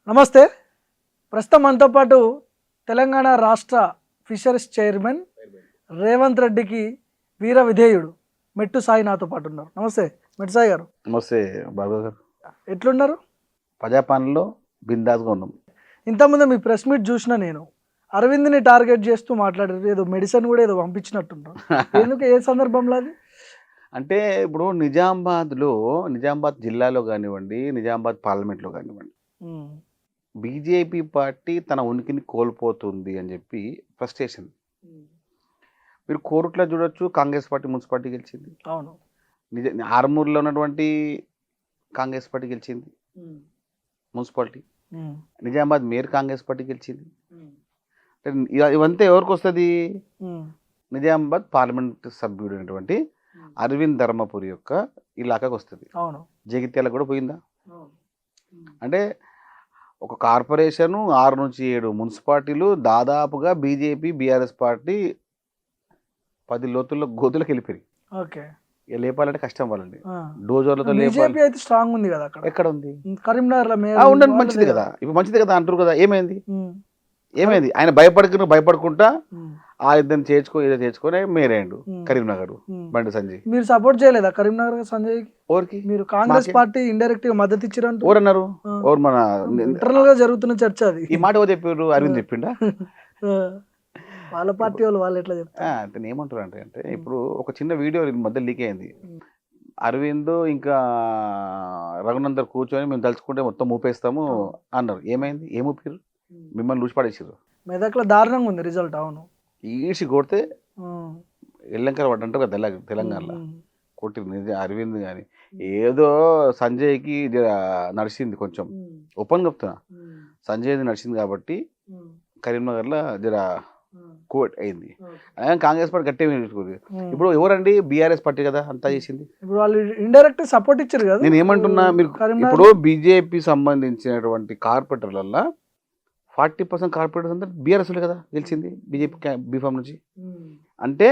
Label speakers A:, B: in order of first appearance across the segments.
A: నమస్తే. ప్రస్తుతం మనతో పాటు తెలంగాణ రాష్ట్ర ఫిషరీస్ చైర్మన్ రేవంత్ రెడ్డికి వీర విధేయుడు మెట్టు సాయి నాతో పాటు ఉన్నారు. నమస్తే మెట్టు సాయి గారు.
B: నమస్తే బాబు గారు.
A: ఎట్లున్నారు?
B: ప్రజాపాలనలో బిందాస్గా ఉన్నాం.
A: ఇంతకుముందు మీ ప్రెస్ మీట్ చూసిన నేను అరవింద్ని టార్గెట్ చేస్తూ మాట్లాడారు. ఏదో మెడిసిన్ కూడా ఏదో పంపించినట్టున్నారు. ఎందుకు, ఏ సందర్భంలో అది?
B: అంటే ఇప్పుడు నిజామాబాద్ జిల్లాలో కానివ్వండి, నిజామాబాద్ పార్లమెంట్లో కానివ్వండి, బీజేపీ పార్టీ తన ఉనికిని కోల్పోతుంది అని చెప్పి ఫ్రస్ట్రేషన్. మీరు కోరుట్లా చూడొచ్చు, కాంగ్రెస్ పార్టీ మున్సిపాలిటీ గెలిచింది.
A: అవును.
B: ఆర్మూర్లో ఉన్నటువంటి కాంగ్రెస్ పార్టీ గెలిచింది municipality. Nizamabad mayor Congress party గెలిచింది. ఇవంతా ఎవరికి వస్తుంది? నిజామాబాద్ పార్లమెంట్ సభ్యుడు అయినటువంటి అరవింద్ ధర్మపురి యొక్క ఇలాకాకి వస్తుంది. జగిత్యాల కూడా పోయిందా? అంటే ఒక కార్పొరేషను 6 నుంచి 7 మున్సిపాలిటీలు దాదాపుగా బీజేపీ బీఆర్ఎస్ పార్టీ 10 లోతుల్లో గోతులకు వెళ్ళిపోయి లేపాలంటే కష్టం వాళ్ళండి. డోజర్లతో
A: స్ట్రాంగ్ ఉంది కదా అక్కడ.
B: ఎక్కడ ఉంది?
A: కరీంనగర్
B: ఉండండి, మంచిది కదా, ఇప్పుడు మంచిది కదా అంటారు కదా. ఏమైంది? ఆయన భయపడుకుంటా ఆ ఇద్దరిని చేర్చుకొని మేరేయండు కరీంనగర్ బండి సంజయ్.
A: మీరు సపోర్ట్ చేయలేదా కరీంనగర్ సంజయ్?
B: ఎవరికి?
A: మీరు కాంగ్రెస్ పార్టీ ఇండైరెక్ట్ గా మద్దతు ఇచ్చారంట.
B: ఎవరన్నారు? ఎవరు? మన
A: ఇంటర్నల్ గా జరుగుతున్న చర్చ అది.
B: ఈ మాట ఎవరు చెప్పారు? అరవింద్ చెప్పిండా?
A: వాళ్ళ పార్టీ వాళ్ళు ఎట్లా చెప్తారు?
B: అతను ఏమంటారు అంటే ఇప్పుడు ఒక చిన్న వీడియో మధ్య లీక్ అయింది. అరవింద్ ఇంకా రఘునందర్ కూర్చొని మేము తలుచుకుంటే మొత్తం ఊపేస్తాము అన్నారు. ఏమైంది? ఏం ఊపారు? మిమ్మల్ని లూచిపడేసారు.
A: మెదక్లో దారుణంగా ఉంది రిజల్ట్. అవును,
B: ఈడ్చి కొడితే ఎల్లంకర పడ్డంటారు కదా తెలంగాణలో కొట్టింది అరవింద్. కానీ ఏదో సంజయ్కి నడిచింది, కొంచెం ఓపెన్ చెప్తున్నా, సంజయ్ది నడిచింది కాబట్టి కరీంనగర్లో జర కోట్ అయింది. కాంగ్రెస్ పార్టీ గట్టిగా చూసుకుంది. ఇప్పుడు ఎవరండి? బీఆర్ఎస్ పార్టీ కదా అంతా చేసింది.
A: ఇప్పుడు వాళ్ళు ఇండైరెక్ట్ సపోర్ట్ ఇచ్చారు కదా.
B: నేను ఏమంటున్నా, మీరు ఇప్పుడు బీజేపీ సంబంధించినటువంటి కార్పొరేటర్లలో 40% కార్పొరేటర్స్ అంతా బీఆర్ఎస్ కదా గెలిచింది బీజేపీ బీఫామ్ నుంచి. అంటే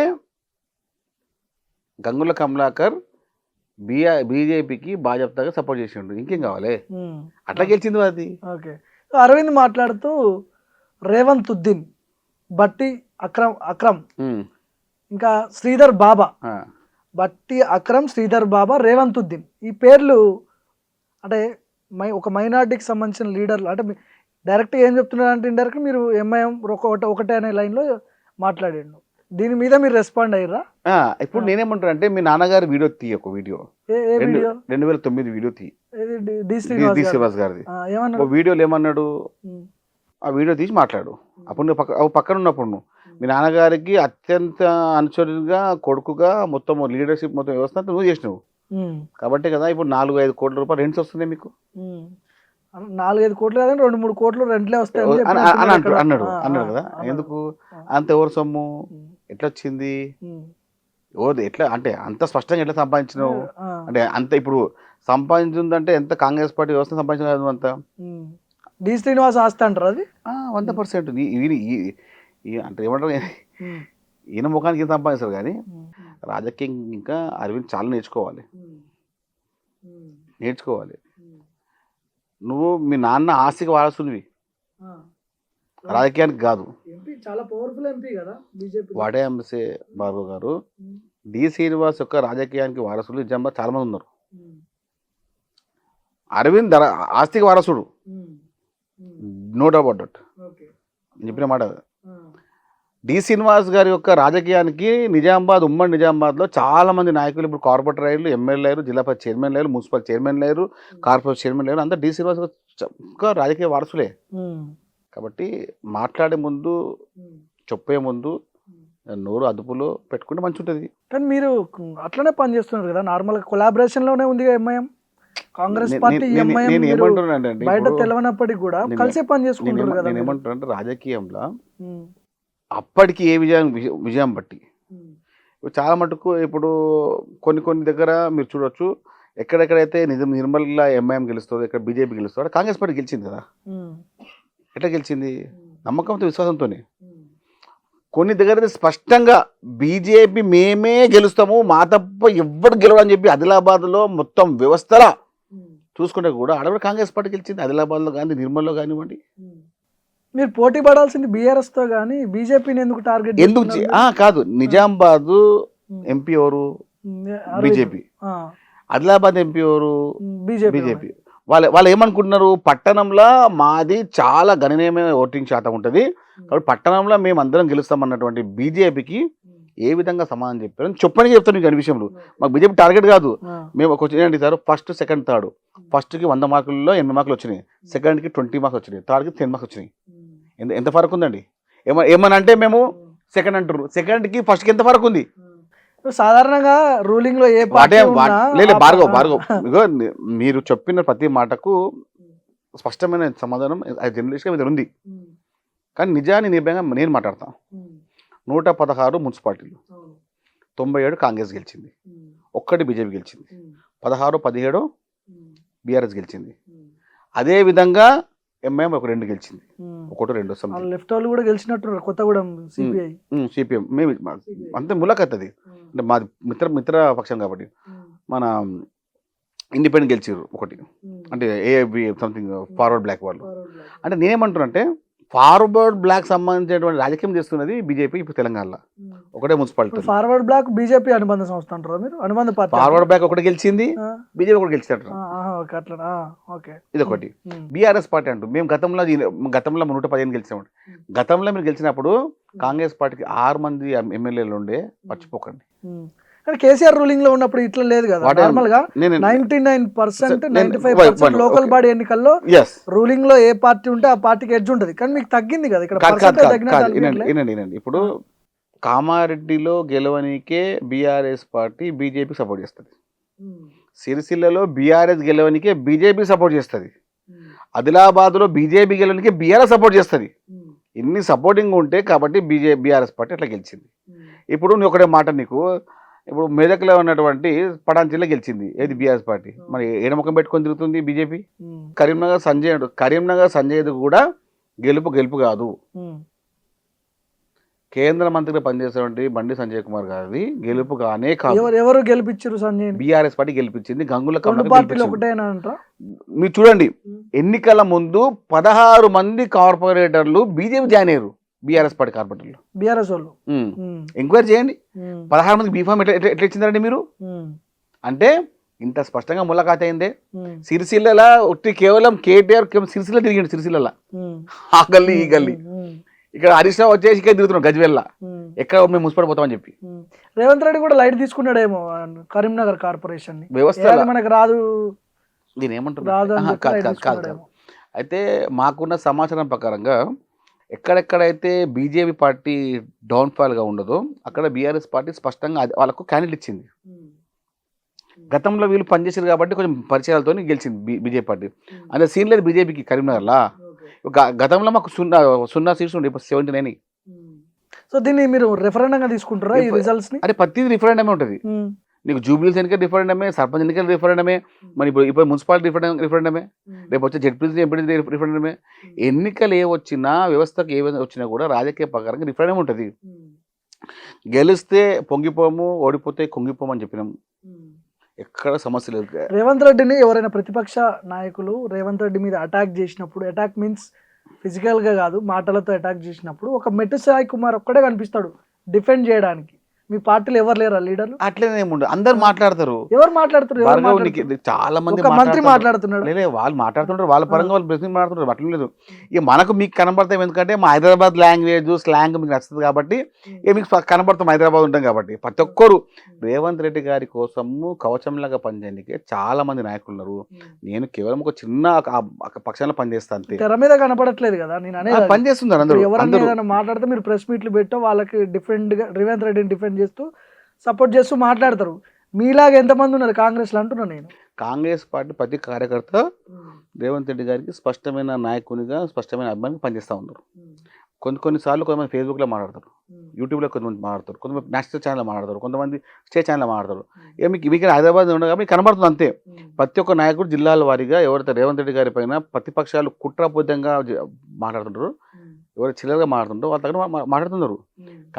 B: గంగుల కమలాకర్ బీజేపీకి బాజప్తాగా సపోర్ట్ చేసిండు. ఇంకేం కావాలి? అట్లా గెలిచింది అది.
A: ఓకే. అరవింద్ మాట్లాడుతూ రేవంత్ ఉద్దీన్, బట్టి అక్రమ్ ఇంకా శ్రీధర్ బాబా, బట్టి అక్రమ్, శ్రీధర్ బాబా, రేవంత్ ఉద్దీన్, ఈ పేర్లు అంటే ఒక మైనార్టీకి సంబంధించిన లీడర్లు. అంటే డైరెక్ట్గా ఏం చెప్తున్నారు అంటే ఇండైరెక్ట్ మీరు ఎంఐఎం ఒకటే అనే లైన్లో మాట్లాడిండు. దీని మీద మీరు రెస్పాండ్ అయ్యారా?
B: ఇప్పుడు నేనేమంటాను అంటే మీ నాన్నగారి వీడియో తీయ, ఒక వీడియో 2009 వీడియో తీ, డి శ్రీనివాస్ గారిది. వీడియోలో ఏమన్నాడు? ఆ వీడియో తీసి మాట్లాడు. అప్పుడు నువ్వు పక్కన ఉన్నప్పుడు నువ్వు మీ నాన్నగారికి అత్యంత అనుచరుగా, కొడుకుగా మొత్తం లీడర్షిప్ మొత్తం వ్యవస్థ నువ్వు చేసినావు కాబట్టి కదా ఇప్పుడు 4-5 కోట్ల రూపాయలు రెంట్స్ వస్తున్నాయి మీకు.
A: 4-5 కోట్లు కాదండి, 2-3 కోట్లు రెంట్లే వస్తాయి
B: అన్నాడు కదా. ఎందుకు అంత? ఎవరు సొమ్ము? ఎట్లా వచ్చింది? ఎవరు? ఎట్లా అంటే అంత స్పష్టంగా ఎట్లా సంపాదించినావు? అంటే అంత ఇప్పుడు సంపాదించిందంటే ఎంత? కాంగ్రెస్ పార్టీ వ్యవస్థ సంపాదించిన అంత
A: డి శ్రీనివాస్ ఆస్తి అంటారు అది
B: 100%. అంటే ఏమంటారు, ఈయన ముఖానికి ఏం సంపాదిస్తారు కానీ రాజకీయం ఇంకా అరవింద్ చాలా నేర్చుకోవాలి. నువ్వు మీ నాన్న ఆస్తికి వారసునివి, రాజకీయానికి కాదు. వాటే అంశే బాబు గారు. డి శ్రీనివాస్ యొక్క రాజకీయానికి వారసులు నిజంగా చాలా మంది ఉన్నారు. అరవింద్ ఆస్తికి వారసుడు, నో డౌట్ అబౌట్ దట్. చెప్పిన మాట. డి శ్రీనివాస్ గారి యొక్క రాజకీయానికి ఉమ్మడి నిజామాబాద్లో చాలా మంది నాయకులు ఇప్పుడు కార్పొరేటర్ అయ్యారు, ఎమ్మెల్యే అయ్యారు, జిల్లా పరిషత్ చైర్మన్ అయ్యారు, మున్సిపల్ చైర్మన్ అయ్యారు, కార్పొరేషన్ చైర్మన్ అయ్యారు. అంతా డి శ్రీనివాస్ యొక్క రాజకీయ వారసులే. కాబట్టి మాట్లాడే ముందు, చెప్పే ముందు నోరు అదుపులో పెట్టుకుంటే మంచి ఉంటుంది.
A: కానీ మీరు అట్లనే పని చేస్తున్నారు కదా, నార్మల్గా కొలాబరేషన్లోనే ఉంది ఎంఐఎం కాంగ్రెస్ పార్టీ.
B: నేను ఏమంటున్నానంటే
A: బయట తెలవనప్పటికీ కూడా కలిసే పని చేసుకుంటారు కదా.
B: నేను ఏమంటున్నానంటే రాజకీయంలో అప్పటికి ఏ విజయం బట్టి చాలా మటుకు ఇప్పుడు కొన్ని దగ్గర మీరు చూడొచ్చు, ఎక్కడెక్కడైతే నిర్మల్గా ఎంఐఎం గెలుస్తుందో, ఎక్కడ బీజేపీ గెలుస్తుందో కాంగ్రెస్ పార్టీ గెలిచింది కదా. ఎట్లా గెలిచింది? నమ్మకంతో, విశ్వాసంతోనే. కొన్ని దగ్గర స్పష్టంగా బీజేపీ మేమే గెలుస్తాము, మా తప్ప ఎవ్వరు గెలవని చెప్పి ఆదిలాబాద్లో మొత్తం వ్యవస్థల చూసుకుంటే కూడా ఆడ కూడా కాంగ్రెస్ పార్టీ గెలిచింది, ఆదిలాబాద్లో కానీ నిర్మల్లో కానివ్వండి.
A: మీరు పోటీ పడాల్సింది బీఆర్ఎస్ తో కానీ బీజేపీని ఎందుకు టార్గెట్
B: ఎందుకు కాదు, నిజామాబాద్ ఎంపీ ఎవరు? బీజేపీ. ఆదిలాబాద్ ఎంపీ ఎవరు? బీజేపీ. వాళ్ళు ఏమనుకుంటున్నారు, పట్టణంలో మాది చాలా గణనీయమైన ఓటింగ్ శాతం ఉంటుంది కాబట్టి పట్టణంలో మేము అందరం గెలుస్తామన్నటువంటి బీజేపీకి ఏ విధంగా సమాధానం చెప్పారు చెప్పని చెప్తాను మీకు అన్ని విషయంలో. మాకు బీజేపీ టార్గెట్ కాదు, మేము ఒక ఏంటి సార్, ఫస్ట్ సెకండ్ థర్డ్, ఫస్ట్కి 100 మార్కుల్లో 80 మార్కులు వచ్చినాయి, సెకండ్కి 20 మార్క్స్ వచ్చినాయి, థర్డ్కి 10 మార్క్స్ వచ్చినాయి. ఎంత ఫరక్ ఉందండి? ఏమని అంటే మేము సెకండ్ అంటారు, సెకండ్కి ఫస్ట్కి ఎంత ఫరక్ ఉంది?
A: సాధారణంగా రూలింగ్ లో ఏ
B: లేదు భార్గవ్ ఇగో మీరు చెప్పిన ప్రతి మాటకు స్పష్టమైన సమాధానం జర్నలిస్ట్గా మీద ఉంది. కానీ నిజాన్ని నిర్భయంగా నేను మాట్లాడతాను. 116 మున్సిపాలిటీలు, 97 కాంగ్రెస్ గెలిచింది, 1 బీజేపీ గెలిచింది, 16, 17 బీఆర్ఎస్ గెలిచింది. అదే విధంగా ఎంఐఎం 2 గెలిచింది, 1, 2
A: లెఫ్ట్ వాళ్ళు కూడా గెలిచినట్టు కొత్తగూడెం
B: సిపిఎం మేము అంతే ములాఖత్. అది అంటే మాది మిత్ర పక్షం కాబట్టి మన ఇండిపెండెంట్ గెలిచారు 1, అంటే ఏఐబి సంథింగ్ ఫార్వర్డ్ బ్లాక్ వాళ్ళు. అంటే నేనేమంటున్నా అంటే ఫార్వర్డ్ బ్లాక్ సంబంధించినటువంటి రాజకీయం చేస్తున్నది బీజేపీ ఇప్పుడు తెలంగాణలో. 1 మున్సిపాలిటీ
A: ఫార్వర్డ్ బ్లాక్ బీజేపీ అనుబంధ సంస్థ అంటారా మీరు? అనుబంధ పార్టీ
B: ఫార్వర్డ్ బ్లాక్ 1 గెలిచింది, బీజేపీ 1 గెలిచారు. ఇది ఒకటి. బీఆర్ఎస్ పార్టీ అంటూ మేము గతంలో 115 గెలిచామండి. గతంలో మీరు గెలిచినప్పుడు కాంగ్రెస్ పార్టీకి 6 మంది ఎమ్మెల్యేలు ఉండే, మర్చిపోకండి.
A: కానీ కేసీఆర్ రూలింగ్ లో ఉన్నప్పుడు ఇట్లా లేదు కదా. నార్మల్ గా 99%, 95% లోకల్ బాడీ ఎన్నికల్లో రూలింగ్ లో ఏ పార్టీ ఉంటే ఆ పార్టీకి ఎడ్జ్ ఉంటది. కానీ మీకు తగ్గింది కదా ఇక్కడ.
B: ఇప్పుడు కామారెడ్డిలో గెలవనికే బీఆర్ఎస్ పార్టీ బీజేపీ సపోర్ట్ చేస్తుంది, సిరిసిల్లలో బీఆర్ఎస్ గెలవనికే బీజేపీ సపోర్ట్ చేస్తుంది, ఆదిలాబాద్ లో బీజేపీ గెలవనికే బీఆర్ఎస్ సపోర్ట్ చేస్తుంది. ఇన్ని సపోర్టింగ్ ఉంటే కాబట్టి బీఆర్ఎస్ పార్టీ అట్లా గెలిచింది. ఇప్పుడు నువ్వు ఒకటే మాట, నీకు ఇప్పుడు మెదక్లో ఉన్నటువంటి పటాన్ జిల్లా గెలిచింది ఏది బీఆర్ఎస్ పార్టీ, మరి ఏడముఖం పెట్టుకొని తిరుగుతుంది బీజేపీ. కరీంనగర్ సంజయ్ కూడా గెలుపు కాదు. కేంద్ర మంత్రిగా పనిచేసేటువంటి బండి సంజయ్ కుమార్ గారి గెలుపు కానే కాదు.
A: ఎవరు గెలిపించారు సంజయ్?
B: బీఆర్ఎస్ పార్టీ గెలిపించింది. గంగుల
A: మీరు
B: చూడండి, ఎన్నికల ముందు 16 మంది కార్పొరేటర్లు బీజేపీ జాయిన్ అయ్యారు. బీఆర్ఎస్ పార్టీ కార్పొరేటర్లు,
A: బీఆర్ఎస్ వాళ్ళు
B: ఎంక్వైరీ చేయండి. 16 మందికి బీఫామ్ ఎట్లా ఇచ్చిందండి మీరు? అంటే ఇంత స్పష్టంగా ములాఖాత్ అయిందే. సిరిసిల్ల కేవలం కేటీఆర్ సిరిసిల్ల తిరిగిండు, సిరిసిల్ల ఆ గల్లీ ఈ గల్లీ. ఇక్కడ హరీష్ రావు వచ్చేసి ఇక్కడ తిరుగుతున్నాడు గజ్వెల్ల, ఎక్కడ మేము మున్సిపడిపోతామని చెప్పి.
A: రేవంత్ రెడ్డి కూడా లైట్ తీసుకున్నాడేమో కరీంనగర్ కార్పొరేషన్
B: వ్యవస్థ, మనకు
A: రాదు
B: దీని ఏమంటారు. అయితే మాకున్న సమాచారం ప్రకారంగా ఎక్కడెక్కడైతే బీజేపీ పార్టీ డౌన్ఫాల్గా ఉండదో అక్కడ బీఆర్ఎస్ పార్టీ స్పష్టంగా వాళ్ళకు క్యాండిడేట్ ఇచ్చింది. గతంలో వీళ్ళు పనిచేసారు కాబట్టి కొంచెం పరిచయాలతో గెలిచింది బీజేపీ పార్టీ. అంటే సీన్ లేదు బీజేపీకి కరీంనగర్లా. గతంలో మాకు 0 సీట్స్ ఉండే, ఇప్పుడు 79.
A: సో దీన్ని మీరు రెఫరెండంగా తీసుకుంటారా ఈ రిజల్ట్స్ ని?
B: అంటే ప్రతిదీ రిఫరెండమే ఉంటుంది. నీకు జూబ్లీస్ ఎన్నికల రిఫరెండమే, సర్పంచ్ ఎన్నికల రిఫరెండమే, మరి ఇప్పుడు మున్సిపాలిటీ రిఫరెండమే, రేపు వచ్చే జడ్పీసీ ఎంపీ రిఫరెండమే. ఎన్నికలు ఏ వచ్చినా, వ్యవస్థకు ఏ వచ్చినా కూడా రాజకీయ ప్రకారంగా రిఫరెండం ఉంటుంది. గెలిస్తే పొంగిపోము, ఓడిపోతే కుంగిపోమని చెప్పినాం. ఎక్కడ సమస్య లేదు.
A: రేవంత్ రెడ్డిని ఎవరైనా ప్రతిపక్ష నాయకులు రేవంత్ రెడ్డి మీద అటాక్ చేసినప్పుడు, అటాక్ మీన్స్ ఫిజికల్ గా కాదు, మాటలతో అటాక్ చేసినప్పుడు ఒక మెట్టు సాయి కుమార్ ఒక్కడే కనిపిస్తాడు డిఫెండ్ చేయడానికి. మీ పార్టీలో ఎవరు లేరా లీడర్లు?
B: అట్లనే ఏముండదు, అందరు మాట్లాడతారు.
A: ఎవరు మాట్లాడుతారు?
B: చాలా మంది
A: మంత్రి మాట్లాడుతున్నాడు.
B: లేదు, వాళ్ళు మాట్లాడుతుంటారు, వాళ్ళ పరంగా వాళ్ళు ప్రశ్న మాట్లాడుతుంటారు. అట్లా లేదు, ఇక మనకు మీకు కనబడతాం. ఎందుకంటే మా హైదరాబాద్ లాంగ్వేజ్ స్లాంగ్ మీకు నచ్చుతుంది కాబట్టి ఇక మీకు కనబడతాం. హైదరాబాద్ ఉంటాం కాబట్టి ప్రతి ఒక్కరు రేవంత్ రెడ్డి గారి కోసము కవచంలాగా పనిచేయడానికి చాలా మంది నాయకులు ఉన్నారు. నేను కేవలం ఒక చిన్న పక్షంలో పనిచేస్తాను,
A: తెర మీద కనపడట్లేదు కదా. నేను అనేది
B: పనిచేస్తున్నారు అందరూ.
A: ఎవరైనా మాట్లాడితే మీరు ప్రెస్ మీట్లు పెట్టో వాళ్ళకి డిఫరెంట్ గా రేవంత్ రెడ్డిని డిఫెండ్ చేస్తూ సపోర్ట్ చేస్తూ మాట్లాడతారు. మీలాగా ఎంతమంది ఉన్నారు కాంగ్రెస్ లో అంటున్నా నేను.
B: కాంగ్రెస్ పార్టీ ప్రతి కార్యకర్త రేవంత్ రెడ్డి గారికి స్పష్టమైన నాయకునిగా, స్పష్టమైన అభిమానికి పనిచేస్తూ ఉన్నారు. కొన్నిసార్లు కొంతమంది ఫేస్బుక్లో మాట్లాడతారు, యూట్యూబ్లో కొంతమంది మాట్లాడతారు, కొంతమంది నేషనల్ ఛానల్ మాట్లాడతారు, కొంతమంది స్టేట్ ఛానల్ మాట్లాడతారు. ఇక మీకు హైదరాబాద్ ఉండదు కాబట్టి కనబడుతుంది అంతే. ప్రతి ఒక్క నాయకుడు జిల్లాల వారీగా ఎవరైతే రేవంత్ రెడ్డి గారి పైన ప్రతిపక్షాలు కుట్రపూరితంగా మాట్లాడుతుంటారు, ఎవరు చిల్లరగా మాట్లాడుతుంటారో వాళ్ళ దగ్గర మాట్లాడుతున్నారు.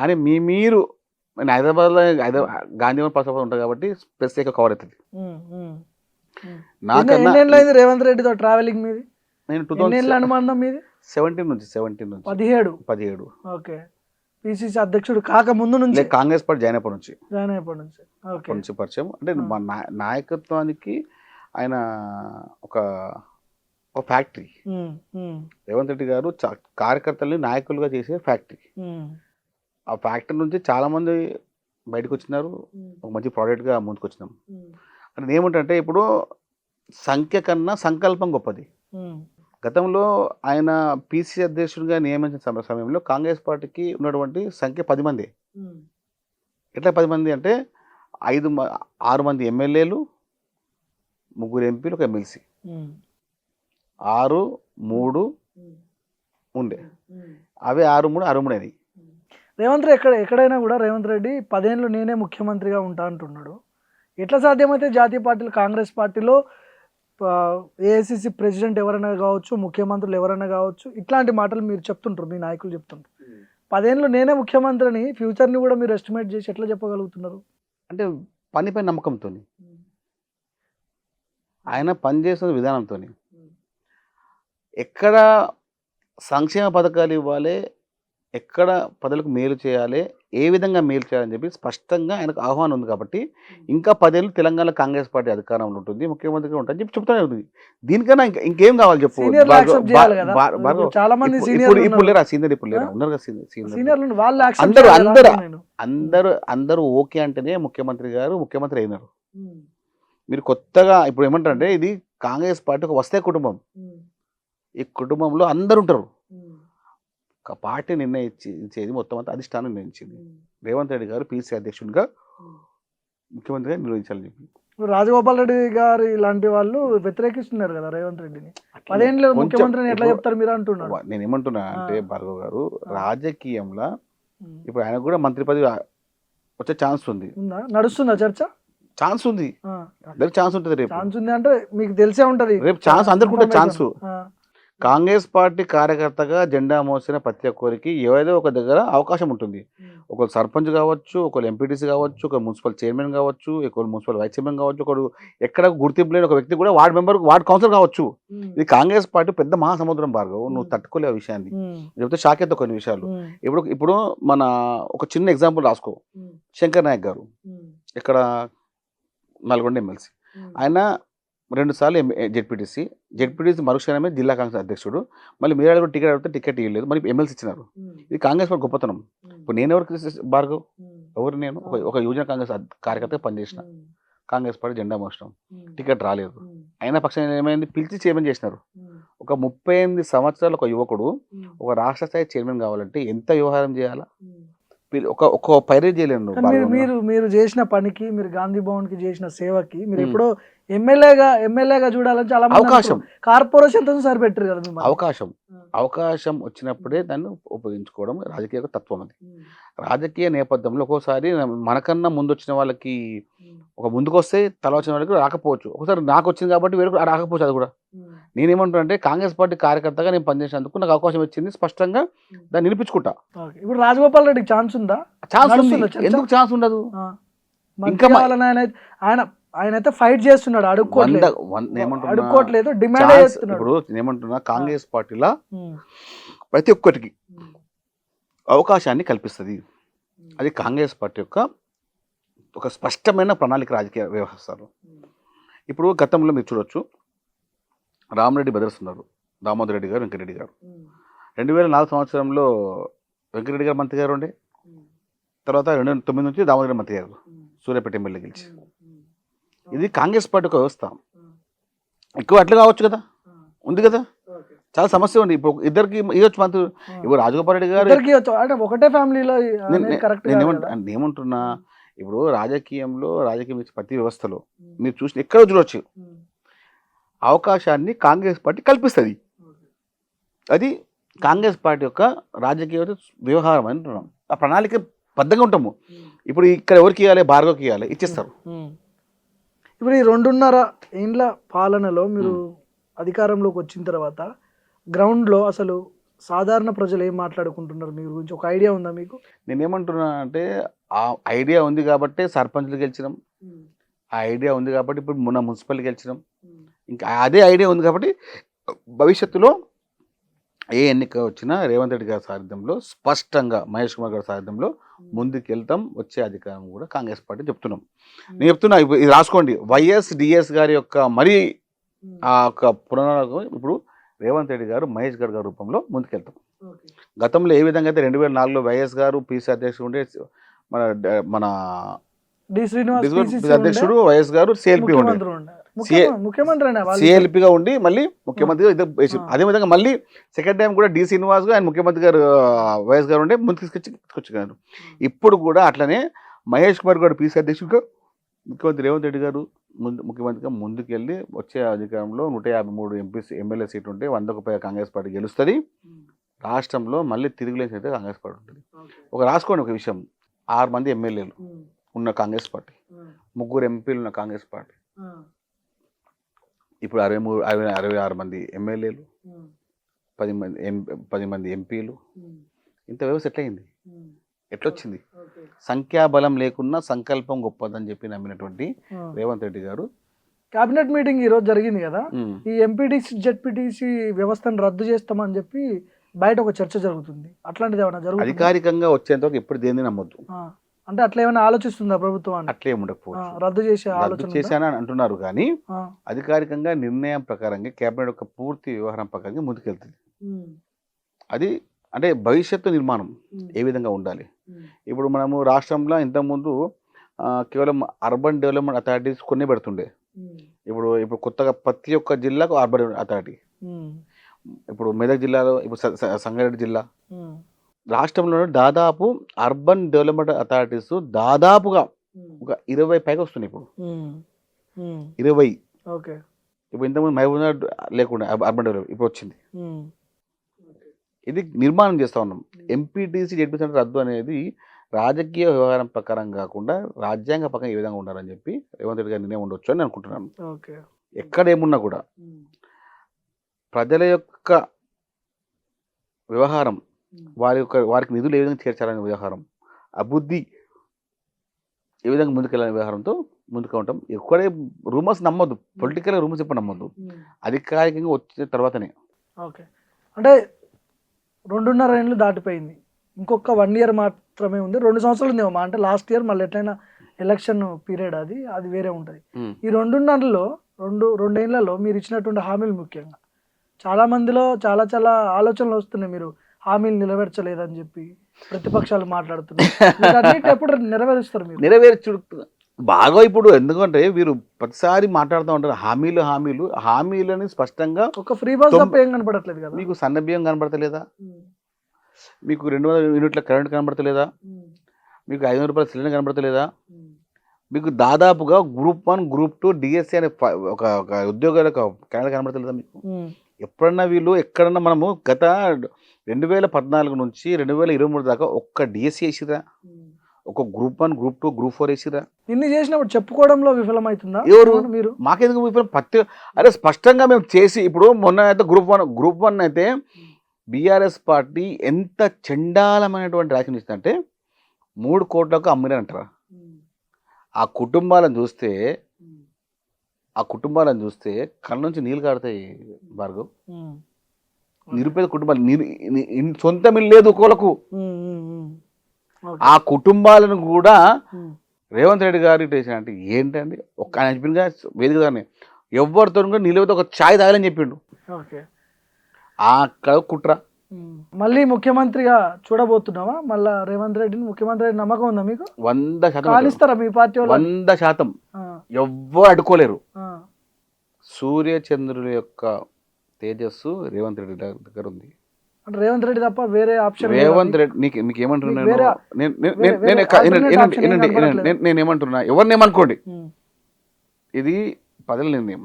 B: కానీ మీరు హైదరాబాద్లో గాంధీవన్ ప్రసాద్ ఉంటుంది కాబట్టి ప్రత్యేక కవర్ అవుతుంది. నాకన్నా
A: ఎన్నేళ్ళు అయింది రేవంత్ రెడ్డితో ట్రావెలింగ్ మీది?
B: నేను
A: ఎన్నేళ్ళ అనుబంధం మీది?
B: 17 నుంచి 17
A: ఓకే. పిసిసి అధ్యక్షుడు కాక ముందు నుంచి
B: కాంగ్రెస్ పార్టీ జాయిన్ అయినప్పటి నుంచి
A: ఓకే
B: నుంచి పరిచయం. అంటే మా నాయకత్వానికి ఆయన ఒక ఫ్యాక్టరీ. రేవంత్ రెడ్డి గారు కార్యకర్తల్ని నాయకులుగా చేసే ఫ్యాక్టరీ. ఆ ఫ్యాక్టరీ నుంచి చాలా మంది బయటకు వచ్చినారు, ఒక మంచి ప్రోడక్ట్గా ముందుకు వచ్చినాం. అంటే ఏమిటంటే ఇప్పుడు సంఖ్య కన్నా సంకల్పం గొప్పది. గతంలో ఆయన పిసిసి అధ్యక్షుడిగా నియమించిన సమయంలో కాంగ్రెస్ పార్టీకి ఉన్నటువంటి సంఖ్య 10 మంది. ఎట్లా 10 మంది అంటే 6 మంది ఎమ్మెల్యేలు, 3 ఎంపీలు, 1 ఎమ్మెల్సీ, 6, 3 ఉండే. అవే 6, 3 63 అని.
A: రేవంత్ రెడ్డి ఎక్కడైనా కూడా రేవంత్ రెడ్డి 10 ఏళ్ళు నేనే ముఖ్యమంత్రిగా ఉంటా అంటున్నాడు. ఎట్లా సాధ్యమైతే జాతీయ పార్టీలు కాంగ్రెస్ పార్టీలో ఏఐసిసి ప్రెసిడెంట్ ఎవరైనా కావచ్చు, ముఖ్యమంత్రులు ఎవరైనా కావచ్చు, ఇట్లాంటి మాటలు మీరు చెప్తుంటారు, మీ నాయకులు చెప్తుంటారు. 10 ఏళ్ళు నేనే ముఖ్యమంత్రిని ఫ్యూచర్ని కూడా మీరు ఎస్టిమేట్ చేసి ఎట్లా చెప్పగలుగుతున్నారు?
B: అంటే పనిపై నమ్మకంతో, ఆయన పనిచేసిన విధానంతో, ఎక్కడ సంక్షేమ పథకాలు ఇవ్వాలి, ఎక్కడ ప్రజలకు మేలు చేయాలి, ఏ విధంగా మేలు చేయాలని చెప్పి స్పష్టంగా ఆయనకు ఆహ్వానం ఉంది. కాబట్టి ఇంకా 10 ఏళ్ళు తెలంగాణ కాంగ్రెస్ పార్టీ అధికారంలో ఉంటుంది, ముఖ్యమంత్రిగా ఉంటుంది చెప్పి చెప్తానే ఉంటుంది. దీనికన్నా ఇంకేం కావాలి చెప్పు?
A: చాలా మంది
B: ఇప్పుడు లేరా సీనియర్? ఇప్పుడు లేరా? ఉన్నారు కదా సీనియర్. అందరూ ఓకే అంటేనే ముఖ్యమంత్రి గారు ముఖ్యమంత్రి అయినారు. మీరు కొత్తగా ఇప్పుడు ఏమంటారంటే ఇది కాంగ్రెస్ పార్టీ ఒక వస్తే కుటుంబం. ఈ కుటుంబంలో అందరు ఉంటారు. ఒక పార్టీ నిర్ణయించేది మొత్తం అంతా అధిష్టానం నిర్ణయించింది. రేవంత్ రెడ్డి గారు పిసిసి అధ్యక్షుడిగా ముఖ్యమంత్రిగా నిర్వహించాలని చెప్పి
A: రాజగోపాల్ రెడ్డి గారు ఇలాంటి వాళ్ళు వ్యతిరేకిస్తున్నారు కదా రేవంత్ రెడ్డిని. 10 ఏళ్ళు ముఖ్యమంత్రిని ఎట్లా చెప్తారు మీరు అంటున్నారు?
B: నేను ఏమంటున్నా అంటే భార్గవ్ గారు, రాజకీయంలో ఇప్పుడు ఆయనకు కూడా మంత్రి పదవి వచ్చే ఛాన్స్ ఉంది.
A: నడుస్తుందా చర్చ?
B: ఛాన్స్ ఉంది, అందరికి ఛాన్స్ ఉంటుంది. రేపు
A: ఛాన్స్ ఉంది అంటే మీకు తెలిసే ఉంటది.
B: రేపు ఛాన్స్ అందరికి ఉంటుంది. ఛాన్స్ కాంగ్రెస్ పార్టీ కార్యకర్తగా జెండా మోసిన ప్రతి ఒక్కరికి ఏదో ఒక దగ్గర అవకాశం ఉంటుంది. ఒకరు సర్పంచ్ కావచ్చు, ఒకరు ఎంపీటీసీ కావచ్చు, ఒక మున్సిపల్ చైర్మన్ కావచ్చు, ఒకరు మున్సిపల్ వైస్ చైర్మన్ కావచ్చు, ఒకరు ఎక్కడ గుర్తింపు లేని ఒక వ్యక్తి కూడా వార్డు మెంబర్, వార్డు కౌన్సిలర్ కావచ్చు. ఇది కాంగ్రెస్ పార్టీ పెద్ద మహాసముద్రం భార్గవ్, నువ్వు తట్టుకోలే ఆ విషయాన్ని చెప్తే షాక్ అయితే కొన్ని విషయాలు. ఇప్పుడు మన ఒక చిన్న ఎగ్జాంపుల్ రాసుకో. శంకర్ నాయక్ గారు ఇక్కడ నల్గొండ ఎమ్మెల్సీ, ఆయన 2 సార్లు జెడ్పీటీసీ మరుక్షణమే జిల్లా కాంగ్రెస్ అధ్యక్షుడు. మళ్ళీ మీరు కూడా టికెట్ అడిగితే టికెట్ ఇవ్వలేదు, మళ్ళీ ఎమ్మెల్సీ ఇచ్చినారు. ఇది కాంగ్రెస్ పార్టీ గొప్పతనం. ఇప్పుడు నేను ఎవరికి భార్గవ్, ఎవరు నేను ఒక యువజన కాంగ్రెస్ కార్యకర్తగా పనిచేసిన, కాంగ్రెస్ పార్టీ జెండా మోసడం, టికెట్ రాలేదు. అయినా పక్షాన్ని ఏమైంది, పిలిచి చైర్మన్ చేసినారు. ఒక 38 సంవత్సరాలు ఒక యువకుడు ఒక రాష్ట్ర స్థాయి చైర్మన్ కావాలంటే ఎంత వ్యవహారం చేయాలా? ఒక పైరేజ్ చేయలేను.
A: మీరు చేసిన పనికి, మీరు గాంధీ భవన్ కి చేసిన సేవకి మీరు ఎప్పుడో ఎమ్మెల్యేగా చూడాలని చాలా
B: అవకాశం,
A: కార్పొరేషన్ తో సరిపెట్టారు కదా.
B: అవకాశం వచ్చినప్పుడే దాన్ని ఉపయోగించుకోవడం రాజకీయ తత్వం. అది రాజకీయ నేపథ్యంలో ఒక్కోసారి మనకన్నా ముందు వచ్చిన వాళ్ళకి ఒక ముందుకు వస్తే తల వచ్చిన వాళ్ళకి రాకపోవచ్చు. ఒకసారి నాకు వచ్చింది కాబట్టి వేరే రాకపోవచ్చు. అది కూడా నేనేమంటున్నా అంటే కాంగ్రెస్ పార్టీ కార్యకర్తగా నేను పనిచేసినందుకు నాకు అవకాశం వచ్చింది, స్పష్టంగా దాన్ని నిలిపించుకుంటా.
A: ఇప్పుడు రాజగోపాల్ రెడ్డికి ఛాన్స్ ఉందా?
B: ఛాన్స్ ఉంది. ఎందుకు ఛాన్స్ ఉండదు?
A: ఇంకా ఆయన అయితే ఫైట్ చేస్తున్నాడు, అడుక్కోవట్లేదు, డిమాండ్ చేస్తున్నాడు.
B: ఇప్పుడు నేనేమంటున్నా, కాంగ్రెస్ పార్టీలో ప్రతి ఒక్కరికి అవకాశాన్ని కల్పిస్తుంది. అది కాంగ్రెస్ పార్టీ యొక్క ఒక స్పష్టమైన ప్రణాళిక రాజకీయ వ్యవస్థలు. ఇప్పుడు గతంలో మీరు చూడొచ్చు, రామరెడ్డి బ్రదర్స్ ఉన్నారు, దామోదర్ రెడ్డి గారు, వెంకటరెడ్డి గారు. 2004 సంవత్సరంలో వెంకటరెడ్డి గారు మంత్రి గారు ఉండే, తర్వాత 2009 నుంచి దామోదర్ రెడ్డి మంత్రి గారు సూర్యాపేట ఎమ్మెల్యే గెలిచి. ఇది కాంగ్రెస్ పార్టీ ఒక వ్యవస్థ. ఎక్కువ అట్లా కావచ్చు కదా, ఉంది కదా, చాలా సమస్య ఉంది. ఇప్పుడు ఇద్దరికి ఇవ్వచ్చు మంత్రులు. ఇప్పుడు రాజగోపాల్ రెడ్డి గారు
A: ఒకటే ఫ్యామిలీలో
B: ఏమంటున్నా, ఇప్పుడు రాజకీయం ప్రతి వ్యవస్థలో మీరు చూసిన ఎక్కడ చూడవచ్చు, అవకాశాన్ని కాంగ్రెస్ పార్టీ కల్పిస్తుంది. అది కాంగ్రెస్ పార్టీ యొక్క రాజకీయ వ్యవహారం అంటున్నాం. ఆ ప్రణాళిక బద్ధంగా ఉంటాము. ఇప్పుడు ఇక్కడ ఎవరికి ఇవ్వాలి, భార్గవకి ఇవ్వాలి, ఇచ్చేస్తారు.
A: ఇప్పుడు ఈ 2.5 ఏళ్ళ పాలనలో మీరు అధికారంలోకి వచ్చిన తర్వాత గ్రౌండ్లో అసలు సాధారణ ప్రజలు ఏం మాట్లాడుకుంటున్నారు మీ గురించి, ఒక ఐడియా ఉందా మీకు?
B: నేనేమంటున్నా అంటే, ఆ ఐడియా ఉంది కాబట్టి సర్పంచ్లు గెలిచినాం, ఆ ఐడియా ఉంది కాబట్టి ఇప్పుడు మొన్న మున్సిపల్కి గెలిచినాం. ఇంకా అదే ఐడియా ఉంది కాబట్టి భవిష్యత్తులో ఏ ఎన్నిక వచ్చినా రేవంత్ రెడ్డి గారి సారథ్యంలో స్పష్టంగా మహేష్ కుమార్ గారి సారథ్యంలో ముందుకు వెళ్తాం. వచ్చే అధికారం కూడా కాంగ్రెస్ పార్టీ చెప్తున్నాం. నేను చెప్తున్నా, ఇది రాసుకోండి. YS గారి యొక్క మరీ ఆ యొక్క పునరాగం ఇప్పుడు రేవంత్ రెడ్డి గారు మహేష్ గారి రూపంలో ముందుకెళ్తాం. గతంలో ఏ విధంగా అయితే 2004లో వైఎస్ గారు పిసి అధ్యక్షుడు ఉండే మన అధ్యక్షుడు వైఎస్ గారు సిఎల్పి ఉండే సిఎల్పిగా ఉండి మళ్ళీ ముఖ్యమంత్రిగా అదే విధంగా మళ్ళీ సెకండ్ టైం కూడా డి శ్రీనివాస్ గా ఆయన ముఖ్యమంత్రి గారు వైఎస్ గారు ఉండే ముందు తీసుకొచ్చారు. ఇప్పుడు కూడా అట్లనే మహేష్ కుమార్ గారు పిసి అధ్యక్షుడిగా ముఖ్యమంత్రి రేవంత్ రెడ్డి గారు ముఖ్యమంత్రిగా ముందుకెళ్ళి వచ్చే అధికారంలో 153 ఎమ్మెల్యే సీట్లు ఉంటే 100కు పైగా కాంగ్రెస్ పార్టీ గెలుస్తుంది. రాష్ట్రంలో మళ్ళీ తిరుగులేసి అయితే కాంగ్రెస్ పార్టీ ఉంటుంది. ఒక రాసుకోండి ఒక విషయం, 6 మంది ఎమ్మెల్యేలు ఉన్న కాంగ్రెస్ పార్టీ, 3 ఎంపీలు ఉన్న కాంగ్రెస్ పార్టీ, ఇప్పుడు 66 మంది ఎమ్మెల్యేలు, 10 మంది ఎంపీలు. ఇంత వ్యవస్థ ఎట్లయింది? ఎట్లొచ్చింది? సంఖ్యాబలం లేకున్నా సంకల్పం గొప్పదని చెప్పి నమ్మినటువంటి రేవంత్ రెడ్డి గారు
A: కేబినెట్ మీటింగ్ ఈ రోజు జరిగింది కదా, ఈ ఎంపీటీసీ జెడ్పీటీసీ వ్యవస్థను రద్దు చేస్తామని చెప్పి బయట ఒక చర్చ జరుగుతుంది. అట్లాంటిది ఏమైనా జరుగుతుంది?
B: అధికారికంగా వచ్చేంతవరకు ఎప్పుడు దేన్ని నమ్మొద్దు.
A: అంటే అట్లా ఏమైనా ఆలోచిస్తుందా ప్రభుత్వం?
B: అట్లే ఉండకపోవచ్చు,
A: రద్దు చేసే ఆలోచన
B: చేశానని అంటున్నారు. కానీ అధికారికంగా నిర్ణయం ప్రకారంగా కేబినెట్ యొక్క పూర్తి వ్యవహారం ప్రకారంగా ముందుకెళ్తుంది. అది అంటే భవిష్యత్తు నిర్మాణం ఏ విధంగా ఉండాలి. ఇప్పుడు మనము రాష్ట్రంలో ఇంతకుముందు కేవలం అర్బన్ డెవలప్మెంట్ అథారిటీస్ కొన్ని పెడుతుండే. ఇప్పుడు కొత్తగా ప్రతి ఒక్క జిల్లాకు అర్బన్ అథారిటీ. ఇప్పుడు మెదక్ జిల్లాలో ఇప్పుడు సంగారెడ్డి జిల్లా, రాష్ట్రంలో దాదాపు అర్బన్ డెవలప్మెంట్ అథారిటీస్ దాదాపుగా ఒక 20 పైగా వస్తున్నాయి. ఇప్పుడు 20. ఇప్పుడు ఇంతకుముందు మహబూబ్నగర్ లేకుండా అర్బన్ డెవలప్ ఇప్పుడు వచ్చింది. ఇది నిర్మాణం చేస్తూ ఉన్నాం. ఎంపీటీసీ జెడ్పీసీ రద్దు అనేది రాజకీయ వ్యవహారం ప్రకారం కాకుండా రాజ్యాంగ పక్కన ఏ విధంగా ఉండాలని చెప్పి రేవంత్ రెడ్డి గారి నిర్ణయం ఉండొచ్చు అని అనుకుంటున్నాను. ఎక్కడేమున్నా కూడా ప్రజల యొక్క వ్యవహారం, వారికి నిధులు ఏ విధంగా చేర్చాలనే వ్యవహారం, అభివృద్ధి ఏ విధంగా ముందుకెళ్ళాలనే వ్యవహారంతో ముందుకు ఉంటాం. ఎక్కడే రూమర్స్ నమ్మొద్దు, పొలిటికల్ రూమర్స్ ఎప్పుడు నమ్మొద్దు, అధికారికంగా వచ్చిన తర్వాతనే.
A: అంటే 2.5 ఏళ్ళు దాటిపోయింది, ఇంకొక 1 ఇయర్ మాత్రమే ఉంది. 2 సంవత్సరాలు ఉంది మా, అంటే లాస్ట్ ఇయర్ మళ్ళీ ఎట్లయినా ఎలక్షన్ పీరియడ్ అది వేరే ఉంటుంది. ఈ 2.5లో 2 ఏళ్లలో మీరు ఇచ్చినటువంటి హామీలు ముఖ్యంగా చాలా మందిలో చాలా ఆలోచనలు వస్తున్నాయి. మీరు హామీలు నెరవేర్చలేదని చెప్పి ప్రతిపక్షాలు మాట్లాడుతున్నారు. ఎప్పుడు నెరవేరుస్తారు? మీరు
B: నెరవేర్చు బాగా ఇప్పుడు, ఎందుకంటే వీరు ప్రతిసారి మాట్లాడుతూ ఉంటారు హామీలని స్పష్టంగా.
A: ఒక ఫ్రీ బస్ తప్ప ఏం కనపడట్లేదు కదా.
B: మీకు సన్న బియ్యం కనబడతలేదా? మీకు 200 యూనిట్ల కరెంట్ కనబడతలేదా? మీకు 500 రూపాయల సిలిండర్ కనబడతలేదా? మీకు దాదాపుగా గ్రూప్ 1 గ్రూప్ 2 డిఎస్సి అనే ఒక ఉద్యోగాలకు క్యాలెండర్ కనబడతలేదా? మీకు ఎప్పుడన్నా వీళ్ళు ఎక్కడన్నా మనము గత 2014 నుంచి 2023 దాకా ఒక్క డిఎస్సి వేసిరా? ఒక గ్రూప్ 1 గ్రూప్ 2 గ్రూప్ 4 వేసిరా?
A: ఇన్ని చేసినప్పుడు చెప్పుకోవడంలో విఫలమవుతుందా?
B: ఎవరు? మీరు. మాకెందుకు విఫలం? అరే స్పష్టంగా మేము చేసి, ఇప్పుడు మొన్న అయితే గ్రూప్ 1 అయితే బీఆర్ఎస్ పార్టీ ఎంత చండాలమైనటువంటి రాజకీయం ఇస్తుందంటే 3 కోట్లకు అమ్మినంటారా? ఆ కుటుంబాలను చూస్తే కళ్ళ నుంచి నీళ్ళు కారుతాయి భార్గవ్. నిరుపేద కుటుంబాలు, సొంత మిల్లు లేదు కోలకు. ఆ కుటుంబాలను కూడా రేవంత్ రెడ్డి గారు అంటే ఏంటండి, ఒక్క ఆయన చెప్పిందిగా వేదిక గారిని ఎవరితో కూడా నిలబడితే ఒక ఛాయ్ తాగాలని చెప్పిండు. అక్కడ కుట్ర.
A: మళ్ళీ ముఖ్యమంత్రిగా చూడబోతున్నావా? మళ్ళా రేవంత్ రెడ్డిని ముఖ్యమంత్రి నమ్మకం ఉందా మీకు?
B: 100%
A: కానిస్తారా మీ పార్టీ వాళ్ళు?
B: 100%. ఎవ్వరు అడ్డుకోలేరు. సూర్య చంద్రుల యొక్క తేజస్సు రేవంత్ రెడ్డి దగ్గర ఉంది.
A: అంటే రేవంత్ రెడ్డి తప్ప వేరే ఆప్షన్?
B: రేవంత్ రెడ్డి మీకు ఏమంటున్నాను, నేను ఏమంటున్నా, ఎవరిని ఏమనుకోండి, ఇది ప్రజల నిర్ణయం.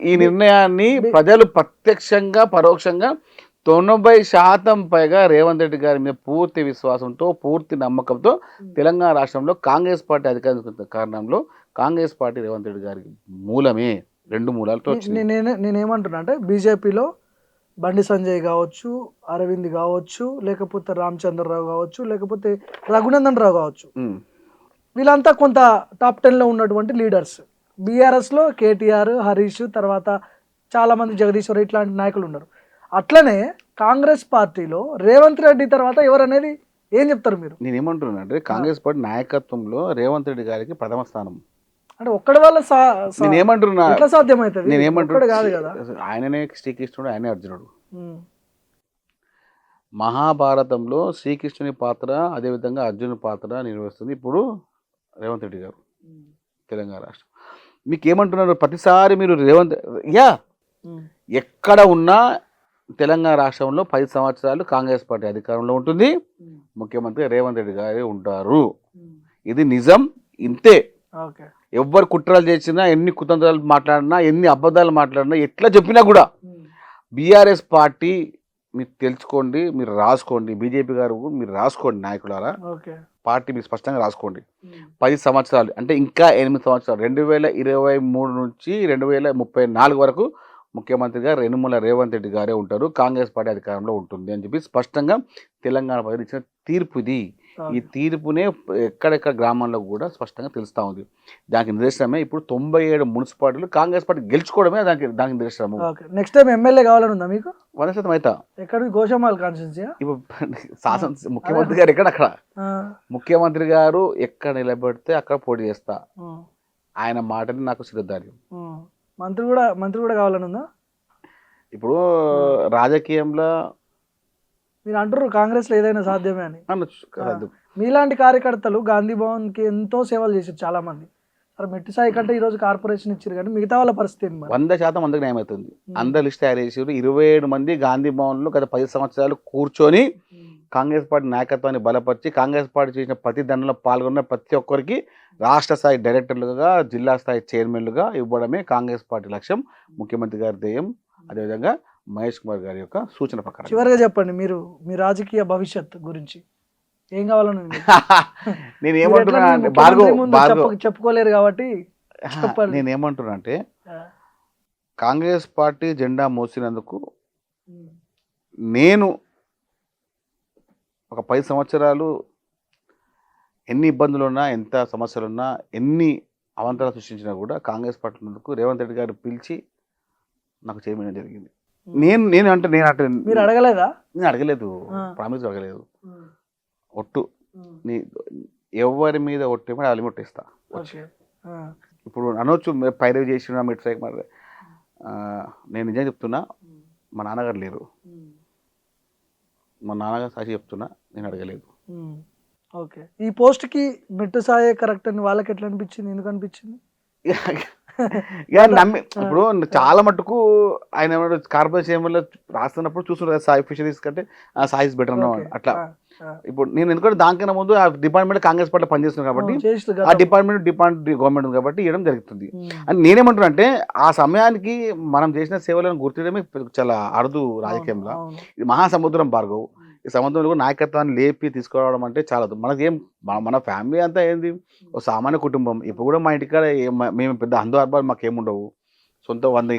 B: ఈ నిర్ణయాన్ని ప్రజలు ప్రత్యక్షంగా పరోక్షంగా 90% పైగా రేవంత్ రెడ్డి గారి మీద పూర్తి విశ్వాసంతో, పూర్తి నమ్మకంతో తెలంగాణ రాష్ట్రంలో కాంగ్రెస్ పార్టీ అధికారం కారణంలో కాంగ్రెస్ పార్టీ రేవంత్ రెడ్డి గారి మూలమే 2 మూలాలతో.
A: నేనేమంటున్నా అంటే బీజేపీలో బండి సంజయ్ కావచ్చు, అరవింద్ కావచ్చు, లేకపోతే రామచంద్రరావు కావచ్చు, లేకపోతే రఘునందన్ రావు కావచ్చు, వీళ్ళంతా కొంత టాప్ 10లో ఉన్నటువంటి లీడర్స్. బీఆర్ఎస్లో కేటీఆర్, హరీష్, తర్వాత చాలామంది జగదీశ్వర్ ఇట్లాంటి నాయకులు ఉన్నారు. అట్లనే కాంగ్రెస్ పార్టీలో రేవంత్ రెడ్డి తర్వాత ఎవరనేది ఏం చెప్తారు మీరు?
B: నేనేమంటున్నా అంటే కాంగ్రెస్ పార్టీ నాయకత్వంలో రేవంత్ రెడ్డి గారికి ప్రథమ స్థానం.
A: అంటే ఒక్కడి వల్ల
B: నేనేమంటున్నా
A: ఎట్లా సాధ్యమవుతుంది?
B: నేనేమంటున్నా
A: కాదు కదా.
B: ఆయననే శ్రీకృష్ణుడు, ఆయనే అర్జునుడు. మహాభారతంలో శ్రీకృష్ణుని పాత్ర అదేవిధంగా అర్జునుని పాత్ర నిర్వహిస్తుంది ఇప్పుడు రేవంత్ రెడ్డి గారు తెలంగాణ రాష్ట్రం. మీకు ఏమంటున్నారు ప్రతిసారి మీరు రేవంత్ ఎక్కడ ఉన్నా తెలంగాణ రాష్ట్రంలో 10 సంవత్సరాలు కాంగ్రెస్ పార్టీ అధికారంలో ఉంటుంది, ముఖ్యమంత్రి రేవంత్ రెడ్డి గారే ఉంటారు. ఇది నిజం, ఇంతే. ఎవ్వరు కుట్రలు చేసినా, ఎన్ని కుతంత్రాలు మాట్లాడినా, ఎన్ని అబద్ధాలు మాట్లాడినా, ఎట్లా చెప్పినా కూడా బీఆర్ఎస్ పార్టీ మీరు తెలుసుకోండి, మీరు రాసుకోండి, బీజేపీ గారు మీరు రాసుకోండి, నాయకులారా పార్టీ మీరు స్పష్టంగా రాసుకోండి. 10 సంవత్సరాలు అంటే ఇంకా 8 సంవత్సరాలు 2023 నుంచి 2034 వరకు ముఖ్యమంత్రిగా యనుమల రేవంత్ రెడ్డి గారే ఉంటారు, కాంగ్రెస్ పార్టీ అధికారంలో ఉంటుంది అని చెప్పి స్పష్టంగా తెలంగాణ ప్రజలు ఇచ్చిన తీర్పు ఇది. ఈ తీర్పునే ఎక్కడెక్కడ గ్రామాల్లో కూడా స్పష్టంగా తెలుస్తూ ఉంది. దానికి నిదర్శనమే ఇప్పుడు 97 మున్సిపాలిటీలు కాంగ్రెస్ పార్టీ గెలుచుకోవడమే దానికి నిదర్శనము.
A: నెక్స్ట్ టైం ఎమ్మెల్యే కావాలని ఉందా మీకు?
B: 100% అవుతా.
A: ఎక్కడ? గోషామాల్ కాన్స్టిట్యూన్సీ.
B: ఇప్పుడు ముఖ్యమంత్రి గారు ఎక్కడ అక్కడ, ముఖ్యమంత్రి గారు ఎక్కడ నిలబెడితే అక్కడ పోటీ చేస్తా. ఆయన మాటని నాకు శిరధార్యం.
A: మంత్రి కూడా కావాలని ఉందా?
B: ఇప్పుడు రాజకీయంలో
A: మీరు అంటారు కాంగ్రెస్ లో ఏదైనా సాధ్యమే అని.
B: అనొచ్చు.
A: మీలాంటి కార్యకర్తలు గాంధీ భవన్ కి ఎంతో సేవలు చేశారు చాలా మంది. సరే మెట్టి సాయి కంటే ఈ రోజు కార్పొరేషన్ ఇచ్చారు, కానీ మిగతా వాళ్ళ పరిస్థితి
B: 100% అందరికి న్యాయం అవుతుంది. అందరు లిస్ట్ తయారు చేసారు. 27 మంది గాంధీ భవన్ లో గత 10 సంవత్సరాలు కూర్చొని కాంగ్రెస్ పార్టీ నాయకత్వాన్ని బలపరిచి కాంగ్రెస్ పార్టీ చేసిన ప్రతి దండలో పాల్గొన్న ప్రతి ఒక్కరికి రాష్ట్ర స్థాయి డైరెక్టర్లుగా, జిల్లా స్థాయి చైర్మన్లుగా ఇవ్వడమే కాంగ్రెస్ పార్టీ లక్ష్యం, ముఖ్యమంత్రి గారి ధ్యేయం, అదేవిధంగా మహేష్ కుమార్ గారి యొక్క సూచన ప్రకారం.
A: చివరిగా చెప్పండి, మీరు మీ రాజకీయ భవిష్యత్ గురించి ఏం కావాలని
B: నేను ఏమంటున్నా
A: చెప్పుకోలేరు కాబట్టి
B: నేనేమంటున్నా అంటే కాంగ్రెస్ పార్టీ జెండా మోసినందుకు నేను ఒక 10 సంవత్సరాలు ఎన్ని ఇబ్బందులున్నా, ఎంత సమస్యలున్నా, ఎన్ని అవాంతరాలు సృష్టించినా కూడా కాంగ్రెస్ పార్టీ నందుకు రేవంత్ రెడ్డి గారు పిలిచి నాకు చేయమని జరిగింది. నేను అంటే
A: మీరు అడగలేదా?
B: నేను అడగలేదు, ప్రామిస్ అడగలేదు. ఒట్టు నీ ఎవరి మీద ఒట్టు వాళ్ళు ముట్టిస్తా. ఇప్పుడు అనొచ్చు పైరవి చేసిన మిట్ మరి నేను నిజంగా చెప్తున్నా, మా నాన్నగారు లేరు, మా నాన్నగారు సాక్షి చెప్తున్నా, నేను అడగలేదు.
A: ఓకే, ఈ పోస్ట్ కి మెట్టు సాయే కరెక్ట్ అని వాళ్ళకి ఎట్లా అనిపించింది? ఎందుకు అనిపించింది?
B: ఇక నమ్మి ఇప్పుడు చాలా మటుకు ఆయన కార్పొరేషన్ రాస్తున్నప్పుడు చూస్తున్నారు సాయి ఫిషరీస్ కంటే సాయిస్ బెటర్ అన్నమాట. అట్లా ఇప్పుడు నేను ఎందుకంటే దానికన్నా ముందు ఆ డిపార్ట్మెంట్ కాంగ్రెస్ పార్టీ పనిచేస్తున్నాను కాబట్టి ఆ డిపార్ట్మెంట్ గవర్నమెంట్ ఉంది కాబట్టి ఇవ్వడం జరుగుతుంది. అని నేనేమంటున్నా అంటే ఆ సమయానికి మనం చేసిన సేవలను గుర్తించడమే చాలా అరుదు రాజకీయంలో. ఇది మహాసముద్రం భార్గవ్. ఈ సముద్రంలో నాయకత్వాన్ని లేపి తీసుకురావడం అంటే చాలా మనకేం మన ఫ్యామిలీ అంతా ఏంది ఒక సామాన్య కుటుంబం. ఇప్పుడు కూడా మా ఇంటికాడ మేము పెద్ద అందు అర్బాలు మాకేముండవు, సొంత 100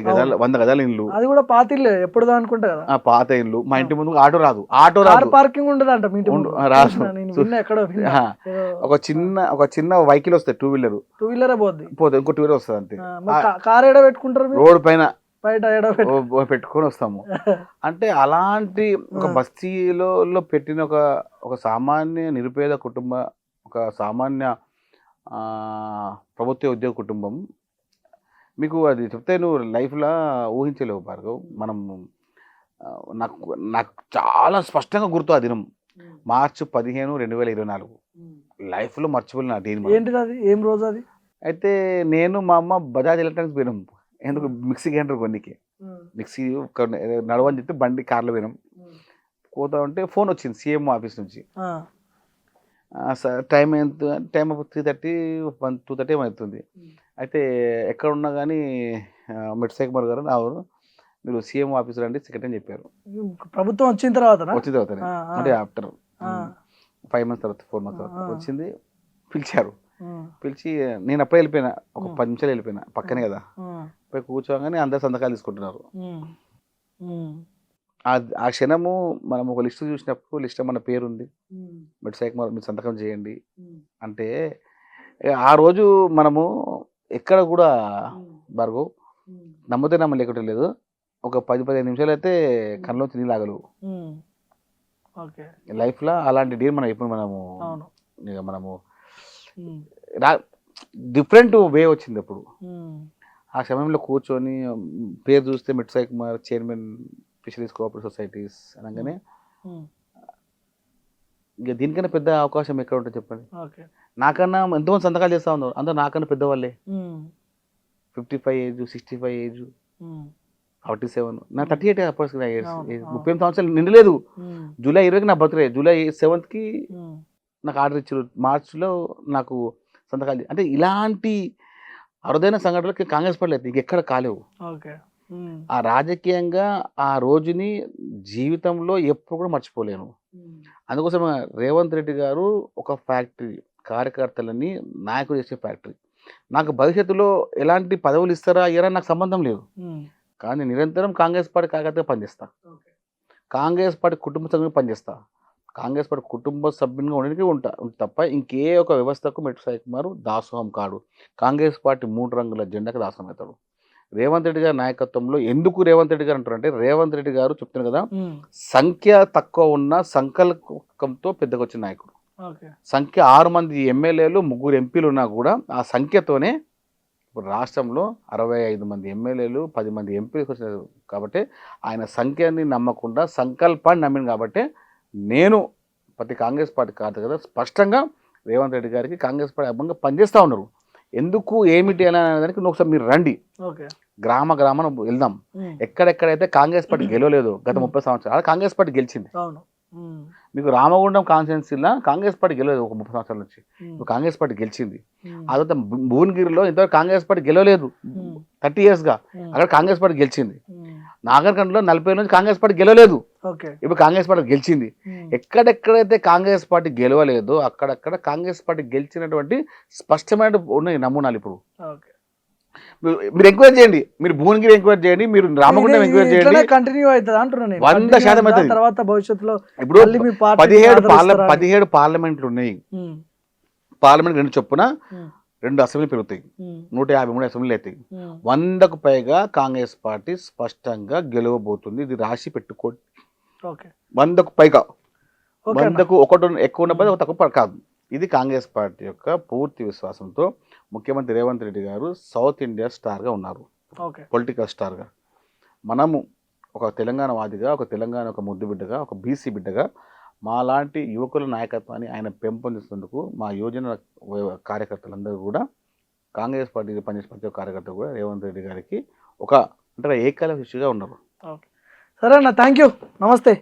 B: గదాల ఇల్లు, అది కూడా పాత ఇల్లు, ఎప్పుడు అనుకుంటా కదా పాత ఇల్లు. మా ఇంటి ముందు ఆటో రాదు పార్కింగ్ ఉండదంట రాదు. ఒక చిన్న వెహికల్ వస్తాయి, 2 వీలర్ పోతే ఇంకో 2 వీలర్ వస్తుంది అంతే. కార్ ఏడ పెట్టుకుంటారు? రోడ్ పైన పెట్టుకొని వస్తాము. అంటే అలాంటి ఒక బస్తీలో పెట్టిన ఒక సామాన్య నిరుపేద కుటుంబ, ఒక సామాన్య ప్రభుత్వ ఉద్యోగ కుటుంబం. మీకు అది చెప్తే నువ్వు లైఫ్లో ఊహించలేవు భార్గవ్. నాకు చాలా స్పష్టంగా గుర్తు ఆ దినం మార్చి 15, 2024. లైఫ్లో మర్చిపోయిన
A: ఏంటిది అది? ఏం రోజు అది? అయితే
B: నేను మా అమ్మ బజాజ్ ఎలక్ట్రానిక్స్ పోయినాం. ఎందుకు మిక్సీ గ్రైండర్ కొన్నికి, మిక్సీ నడవని చెప్తే బండి కార్లో పోయినాం. పోతా ఉంటే ఫోన్ వచ్చింది సీఎం ఆఫీస్ నుంచి. టైం ఎంత? టైం 3:30, 2:30 అవుతుంది. అయితే ఎక్కడ ఉన్నా కానీ మెట్ సాయి కుమార్ గారు నా ఊరు, మీరు సీఎం ఆఫీస్ రండి సెక్రటరీ అని చెప్పారు.
A: ప్రభుత్వం వచ్చిన తర్వాత
B: అంటే ఆఫ్టర్ 5 months తర్వాత 4 months తర్వాత వచ్చింది. పిలిచారు, పిలిచి నేను అప్పుడే వెళ్ళిపోయినా, ఒక 10 నిమిషాలు వెళ్ళిపోయినా, పక్కనే కదా పోయి కూర్చోగానే అందరు సంతకాలు తీసుకుంటున్నారు. ఆ క్షణము మనం ఒక లిస్టు చూసినప్పుడు లిస్ట్ మన పేరు ఉంది, మెట్ సాయి కుమార్ మీరు సంతకం చేయండి అంటే ఆ రోజు మనము ఎక్కడ కూడా భార్గవ్ నమ్మితే నమ్మలేకటే లేదు, ఒక 10-15 నిమిషాలు అయితే కళ్ళలోంచి నీళ్ళు ఆగలేవు లైఫ్లో. అలాంటి డీల్ మనం ఇప్పుడు మనము డిఫరెంట్ వే వచ్చింది అప్పుడు. ఆ సమయంలో కూర్చొని పేరు చూస్తే మెట్టు Sai Kumar chairman fisheries cooperative societies అనగానే ఇక దీనికన్నా పెద్ద అవకాశం ఎక్కడ ఉంటుంది చెప్పండి. నాకన్నా ఎంతోమంది సంతకాలు చేస్తూ ఉన్నారు, అందరూ నాకన్నా పెద్దవాళ్ళే. 55 ఏజ్, 65 ఏజ్, 47, నా 38 ఇయర్స్, 38 సంవత్సరాలు నిండలేదు. జూలై 20కి నా బర్త్డే, జూలై 7కి నాకు ఆర్డర్ ఇచ్చారు, మార్చిలో నాకు సంతకాలు. అంటే ఇలాంటి అరుదైన సంఘటనలకి కాంగ్రెస్ పార్టీ అయితే ఇంకెక్కడ కాలేవు. ఆ రాజకీయంగా ఆ రోజుని జీవితంలో ఎప్పుడు కూడా మర్చిపోలేను. అందుకోసం రేవంత్ రెడ్డి గారు ఒక ఫ్యాక్టరీ, కార్యకర్తలని నాయకుడు చేసే ఫ్యాక్టరీ. నాకు భవిష్యత్తులో ఎలాంటి పదవులు ఇస్తారా ఇయ్యరా నాకు సంబంధం లేదు, కానీ నిరంతరం కాంగ్రెస్ పార్టీ కార్యకర్తగా పనిచేస్తా, కాంగ్రెస్ పార్టీ కుటుంబ సభ్యునిగా పనిచేస్తా, కాంగ్రెస్ పార్టీ కుటుంబ సభ్యునిగా ఉండడానికి ఉంటా తప్ప ఇంకే ఒక వ్యవస్థకు మెట్టు సాయి కుమార్ దాసోహం కాడు. కాంగ్రెస్ పార్టీ 3 రంగుల జెండాకి దాసోహం అవుతాడు. రేవంత్ రెడ్డి గారి నాయకత్వంలో ఎందుకు రేవంత్ రెడ్డి గారు అంటారంటే, రేవంత్ రెడ్డి గారు చెప్తున్నారు కదా, సంఖ్య తక్కువ ఉన్న సంకల్పంతో పెద్దగా వచ్చిన నాయకుడు. సంఖ్య 6 మంది ఎమ్మెల్యేలు, 3 ఎంపీలు ఉన్నా కూడా ఆ సంఖ్యతోనే ఇప్పుడు రాష్ట్రంలో 65 మంది ఎమ్మెల్యేలు, 10 మంది ఎంపీలు వచ్చారు. కాబట్టి ఆయన సంఖ్యని నమ్మకుండా సంకల్పాన్ని నమ్మిన కాబట్టి నేను ప్రతి కాంగ్రెస్ పార్టీ కాదు కదా స్పష్టంగా రేవంత్ రెడ్డి గారికి కాంగ్రెస్ పార్టీ అభంగా పనిచేస్తూ ఉన్నారు. ఎందుకు ఏమిటి అనేదానికి ఒకసారి మీరు రండి, గ్రామాన వెళ్దాం. ఎక్కడెక్కడైతే కాంగ్రెస్ పార్టీ గెలవలేదు గత 30 సంవత్సరాలు కాంగ్రెస్ పార్టీ గెలిచింది. మీకు రామగుండం కాన్స్టిట్యున్సీలో కాంగ్రెస్ పార్టీ గెలవలేదు ఒక 30 సంవత్సరాల నుంచి, ఇప్పుడు కాంగ్రెస్ పార్టీ గెలిచింది. ఆ తర్వాత భువనగిరిలో ఇంతవరకు కాంగ్రెస్ పార్టీ గెలవలేదు 30 yearsగా, అక్కడ కాంగ్రెస్ పార్టీ గెలిచింది. నాగర్కండ్లో 40 నుంచి కాంగ్రెస్ పార్టీ గెలవలేదు, ఇప్పుడు కాంగ్రెస్ పార్టీ గెలిచింది. ఎక్కడెక్కడైతే కాంగ్రెస్ పార్టీ గెలవలేదు అక్కడక్కడ కాంగ్రెస్ పార్టీ గెలిచినటువంటి స్పష్టమైన ఉన్నాయి నమూనాలు. ఇప్పుడు మీరు ఎంక్వైరీ చేయండి, మీరు భువనగిరి ఎంక్వైరీ చేయండి, మీరు రామగుండం ఎంక్వైరీ చేయండి,
A: కంటిన్యూ అవుతుంది అంటున్నాను.
B: 100% అవుతుంది.
A: తర్వాత భవిష్యత్తులో
B: ఇప్పుడు 17 పార్లమెంట్లు ఉన్నాయి, పార్లమెంట్ 2 చొప్పున 2 అసెంబ్లీ పెరుగుతాయి, 153 అసెంబ్లీలు అవుతాయి. 100కు పైగా కాంగ్రెస్ పార్టీ స్పష్టంగా గెలవబోతుంది, ఇది రాసి పెట్టుకోండి. 100కు పైగా, 100కు ఒకటి ఎక్కువ ఉన్న ఒక తక్కువ కాదు. ఇది కాంగ్రెస్ పార్టీ యొక్క పూర్తి విశ్వాసంతో ముఖ్యమంత్రి రేవంత్ రెడ్డి గారు సౌత్ ఇండియా స్టార్గా ఉన్నారు, పొలిటికల్ స్టార్గా. మనము ఒక తెలంగాణ వాదిగా, ఒక తెలంగాణ ఒక ముద్దు బిడ్డగా, ఒక బీసీ బిడ్డగా మాలాంటి యువకుల నాయకత్వాన్ని ఆయన పెంపొందిస్తున్నందుకు మా యువజన కార్యకర్తలందరూ కూడా, కాంగ్రెస్ పార్టీ పనిచేసే ప్రతి ఒక్క కార్యకర్త కూడా రేవంత్ రెడ్డి గారికి ఒక అంటే ఏకైక శిష్యుగా ఉన్నారు.
A: సరే అన్న, థ్యాంక్ యూ, నమస్తే.